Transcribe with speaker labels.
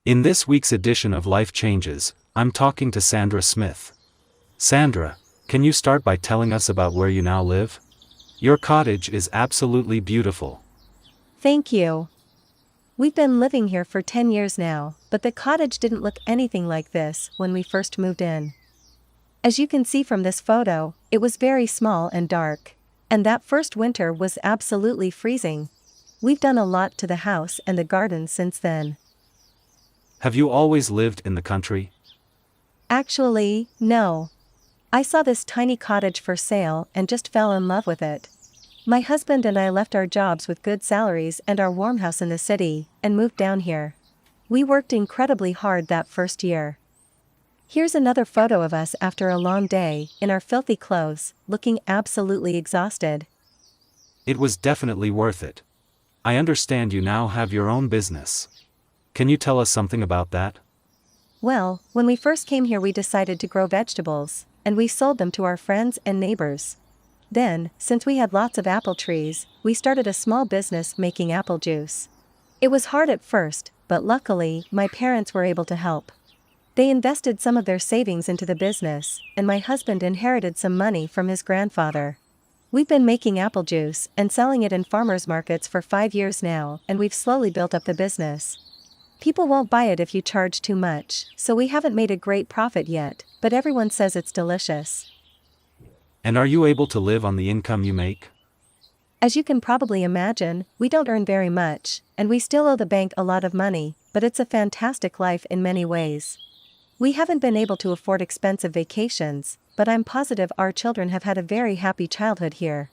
Speaker 1: In this week's edition of Life Changes, I'm talking to Sandra Smith. Sandra, can you start by telling us about where you now live? Your cottage is absolutely beautiful.
Speaker 2: Thank you. We've been living here for 10 years now, but the cottage didn't look anything like this when we first moved in. As you can see from this photo, it was very small and dark. And that first winter was absolutely freezing. We've done a lot to the house and the garden since then.
Speaker 1: Have you always lived in the country?
Speaker 2: Actually, no. I saw this tiny cottage for sale and just fell in love with it. My husband and I left our jobs with good salaries and our warm house in the city, and moved down here. We worked incredibly hard that first year. Here's another photo of us after a long day, in our filthy clothes, looking absolutely exhausted.
Speaker 1: It was definitely worth it. I understand you now have your own business. Can you tell us something about that?
Speaker 2: Well, when we first came here we decided to grow vegetables, and we sold them to our friends and neighbors. Then, since we had lots of apple trees, we started a small business making apple juice. It was hard at first, but luckily, my parents were able to help. They invested some of their savings into the business, and my husband inherited some money from his grandfather. We've been making apple juice and selling it in farmers markets for 5 years now, and we've slowly built up the business. People won't buy it if you charge too much, so we haven't made a great profit yet, but everyone says it's delicious.
Speaker 1: And are you able to live on the income you make?
Speaker 2: As you can probably imagine, we don't earn very much, and we still owe the bank a lot of money, but it's a fantastic life in many ways. We haven't been able to afford expensive vacations, but I'm positive our children have had a very happy childhood here.